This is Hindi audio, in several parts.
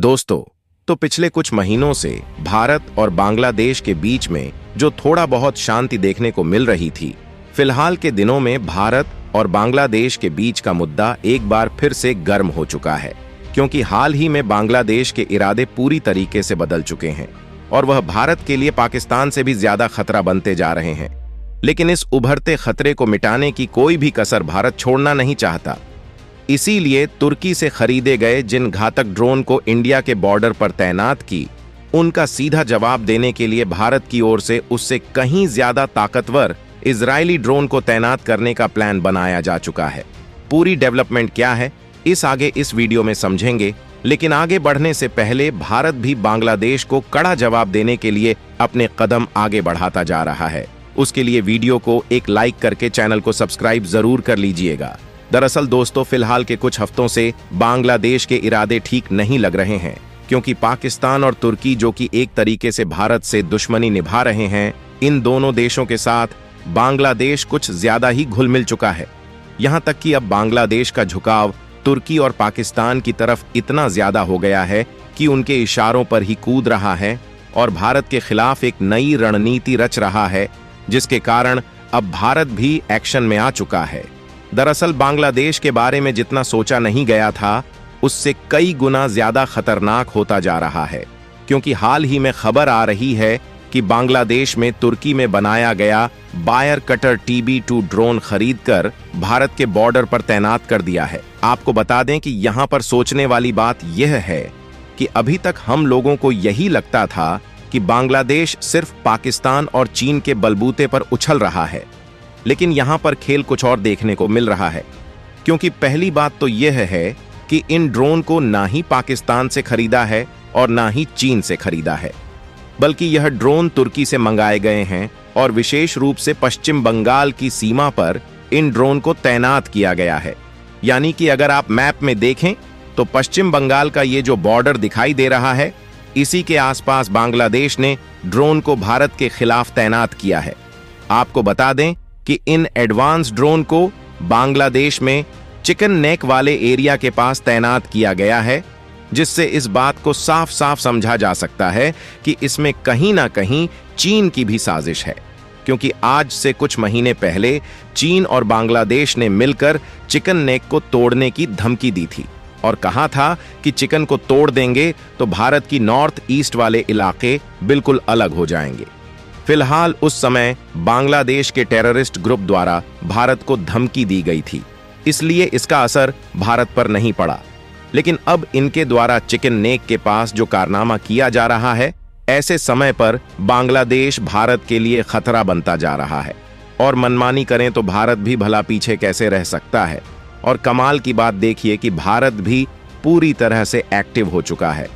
दोस्तों, तो पिछले कुछ महीनों से भारत और बांग्लादेश के बीच में जो थोड़ा बहुत शांति देखने को मिल रही थी, फिलहाल के दिनों में भारत और बांग्लादेश के बीच का मुद्दा एक बार फिर से गर्म हो चुका है, क्योंकि हाल ही में बांग्लादेश के इरादे पूरी तरीके से बदल चुके हैं और वह भारत के लिए पाकिस्तान से भी ज्यादा खतरा बनते जा रहे हैं। लेकिन इस उभरते खतरे को मिटाने की कोई भी कसर भारत छोड़ना नहीं चाहता। इसीलिए तुर्की से खरीदे गए जिन घातक ड्रोन को इंडिया के बॉर्डर पर तैनात की, उनका सीधा जवाब देने के लिए भारत की ओर से उससे कहीं ज्यादा ताकतवर इजरायली ड्रोन को तैनात करने का प्लान बनाया जा चुका है। पूरी डेवलपमेंट क्या है, इस वीडियो में समझेंगे। लेकिन आगे बढ़ने से पहले भारत भी बांग्लादेश को कड़ा जवाब देने के लिए अपने कदम आगे बढ़ाता जा रहा है। उसके लिए वीडियो को एक लाइक करके चैनल को सब्सक्राइब जरूर कर लीजिएगा। दरअसल दोस्तों, फिलहाल के कुछ हफ्तों से बांग्लादेश के इरादे ठीक नहीं लग रहे हैं, क्योंकि पाकिस्तान और तुर्की, जो कि एक तरीके से भारत से दुश्मनी निभा रहे हैं, इन दोनों देशों के साथ बांग्लादेश कुछ ज्यादा ही घुल मिल चुका है। यहां तक कि अब बांग्लादेश का झुकाव तुर्की और पाकिस्तान की तरफ इतना ज्यादा हो गया है कि उनके इशारों पर ही कूद रहा है और भारत के खिलाफ एक नई रणनीति रच रहा है, जिसके कारण अब भारत भी एक्शन में आ चुका है। दरअसल बांग्लादेश के बारे में जितना सोचा नहीं गया था, उससे कई गुना ज्यादा खतरनाक होता जा रहा है, क्योंकि हाल ही में खबर आ रही है कि बांग्लादेश में तुर्की में बनाया गया बायर कटर TB2 ड्रोन खरीदकर भारत के बॉर्डर पर तैनात कर दिया है। आपको बता दें कि यहां पर सोचने वाली बात यह है कि अभी तक हम लोगों को यही लगता था कि बांग्लादेश सिर्फ पाकिस्तान और चीन के बलबूते पर उछल रहा है, लेकिन यहां पर खेल कुछ और देखने को मिल रहा है। क्योंकि पहली बात तो यह है कि इन ड्रोन को ना ही पाकिस्तान से खरीदा है और ना ही चीन से खरीदा है, बल्कि यह ड्रोन तुर्की से मंगाए गए हैं और विशेष रूप से पश्चिम बंगाल की सीमा पर इन ड्रोन को तैनात किया गया है। यानी कि अगर आप मैप में देखें तो पश्चिम बंगाल का ये जो बॉर्डर दिखाई दे रहा है, इसी के आसपास बांग्लादेश ने ड्रोन को भारत के खिलाफ तैनात किया है। आपको बता दें कि इन एडवांस ड्रोन को बांग्लादेश में चिकन नेक वाले एरिया के पास तैनात किया गया है, जिससे इस बात को साफ साफ समझा जा सकता है कि इसमें कहीं ना कहीं चीन की भी साजिश है। क्योंकि आज से कुछ महीने पहले चीन और बांग्लादेश ने मिलकर चिकन नेक को तोड़ने की धमकी दी थी और कहा था कि चिकन को तोड़ देंगे तो भारत की नॉर्थ ईस्ट वाले इलाके बिल्कुल अलग हो जाएंगे। फिलहाल उस समय बांग्लादेश के टेररिस्ट ग्रुप द्वारा भारत को धमकी दी गई थी, इसलिए इसका असर भारत पर नहीं पड़ा। लेकिन अब इनके द्वारा चिकन नेक के पास जो कारनामा किया जा रहा है, ऐसे समय पर बांग्लादेश भारत के लिए खतरा बनता जा रहा है। और मनमानी करें तो भारत भी भला पीछे कैसे रह सकता है। और कमाल की बात देखिए कि भारत भी पूरी तरह से एक्टिव हो चुका है।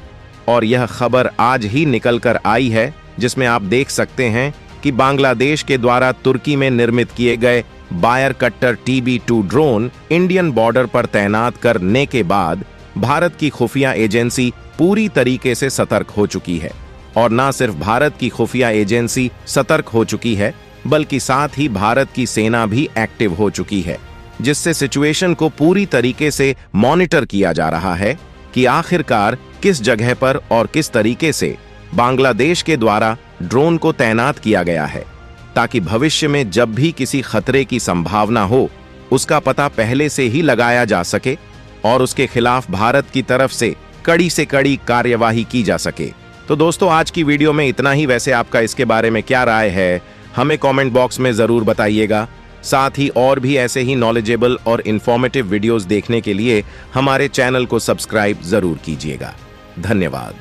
और यह खबर आज ही निकल कर आई है, जिसमें आप देख सकते हैं कि बांग्लादेश के द्वारा तुर्की में निर्मित किए गए बायर कट्टर TB2 ड्रोन इंडियन बॉर्डर पर तैनात करने के बाद भारत की खुफिया एजेंसी पूरी तरीके से सतर्क हो चुकी है। और न सिर्फ भारत की खुफिया एजेंसी सतर्क हो चुकी है, बल्कि साथ ही भारत की सेना भी एक्टिव हो चुकी है, जिससे सिचुएशन को पूरी तरीके से मॉनिटर किया जा रहा है कि आखिरकार किस जगह पर और किस तरीके से बांग्लादेश के द्वारा ड्रोन को तैनात किया गया है, ताकि भविष्य में जब भी किसी खतरे की संभावना हो, उसका पता पहले से ही लगाया जा सके और उसके खिलाफ भारत की तरफ से कड़ी कार्यवाही की जा सके। तो दोस्तों, आज की वीडियो में इतना ही। वैसे आपका इसके बारे में क्या राय है, हमें कमेंट बॉक्स में जरूर बताइएगा। साथ ही और भी ऐसे ही नॉलेजेबल और इंफॉर्मेटिव वीडियोस देखने के लिए हमारे चैनल को सब्सक्राइब जरूर कीजिएगा। धन्यवाद।